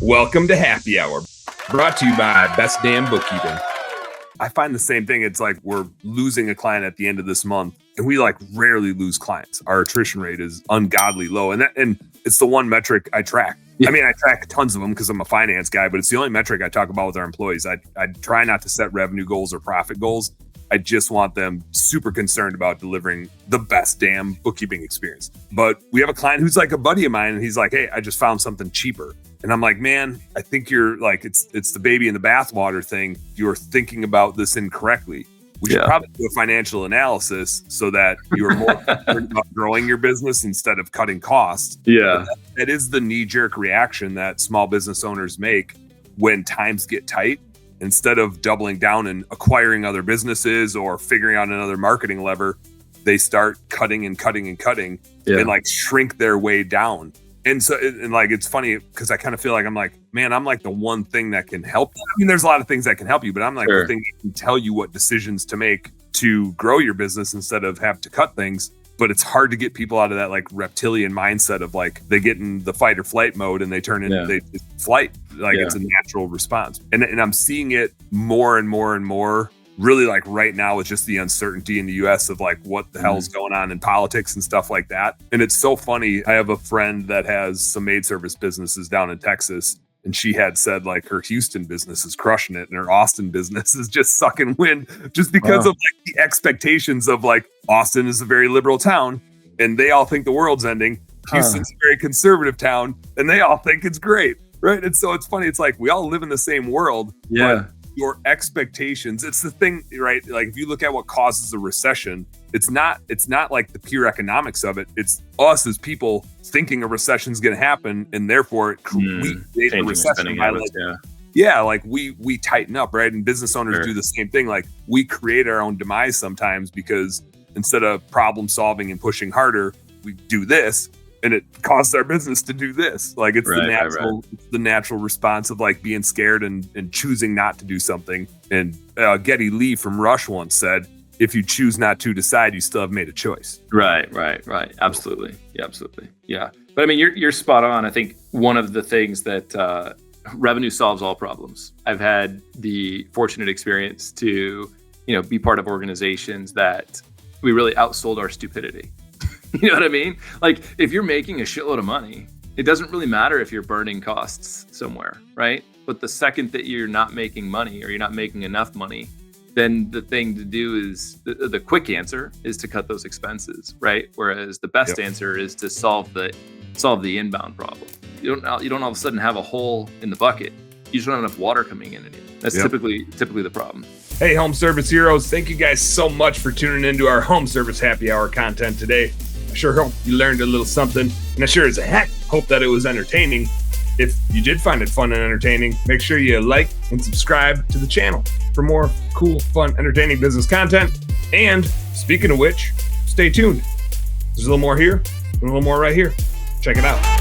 Welcome to Happy Hour, brought to you by Best Damn Bookkeeping. I find the same thing. It's like we're losing a client at the end of this month, and we like rarely lose clients. Our attrition rate is ungodly low, and it's the one metric I track. Yeah. I mean, I track tons of them because I'm a finance guy, but it's the only metric I talk about with our employees. I try not to set revenue goals or profit goals. I just want them super concerned about delivering the best damn bookkeeping experience. But we have a client who's like a buddy of mine, and he's like, hey, I just found something cheaper. And I'm like, man, I think you're like, it's the baby in the bathwater thing. You're thinking about this incorrectly. We should probably do a financial analysis so that you're more concerned about growing your business instead of cutting costs. Yeah. That is the knee-jerk reaction that small business owners make when times get tight. Instead of doubling down and acquiring other businesses or figuring out another marketing lever, they start cutting and like shrink their way down. And so, and like, it's funny because I kind of feel like I'm like the one thing that can help. I mean, there's a lot of things that can help you, but I'm like the thing that can tell you what decisions to make to grow your business instead of have to cut things. But it's hard to get people out of that like reptilian mindset of like they get in the fight or flight mode and they turn into they flight. Like it's a natural response. And I'm seeing it more and more and more. Really, like right now with just the uncertainty in the US of like what the hell's going on in politics and stuff like that. And it's so funny. I have a friend that has some maid service businesses down in Texas, and she had said like her Houston business is crushing it and her Austin business is just sucking wind just because of like the expectations of like Austin is a very liberal town and they all think the world's ending. Houston's a very conservative town and they all think it's great. Right. And so it's funny. It's like we all live in the same world. Yeah. Your expectations, it's the thing, right? Like if you look at what causes a recession, it's not like the pure economics of it. It's us as people thinking a recession is going to happen, and therefore we create a recession by like we tighten up, right? And business owners do the same thing. Like we create our own demise sometimes because instead of problem solving and pushing harder, we do this. And it causes our business to do this. Like it's it's the natural response of like being scared and choosing not to do something. And Geddy Lee from Rush once said, if you choose not to decide, you still have made a choice. Right. Absolutely. Yeah. But I mean, you're spot on. I think one of the things that revenue solves all problems. I've had the fortunate experience to, be part of organizations that we really outsold our stupidity. You know what I mean? Like if you're making a shitload of money, it doesn't really matter if you're burning costs somewhere, right? But the second that you're not making money or you're not making enough money, then the thing to do is the quick answer is to cut those expenses, right? Whereas the best answer is to solve the inbound problem. You don't all of a sudden have a hole in the bucket. You just don't have enough water coming in it. That's typically the problem. Hey, home service heroes. Thank you guys so much for tuning into our home service happy hour content today. I sure hope you learned a little something, and I sure as heck hope that it was entertaining. If you did find it fun and entertaining, make sure you like and subscribe to the channel for more cool, fun, entertaining business content. And speaking of which, stay tuned. There's a little more here and a little more right here. Check it out.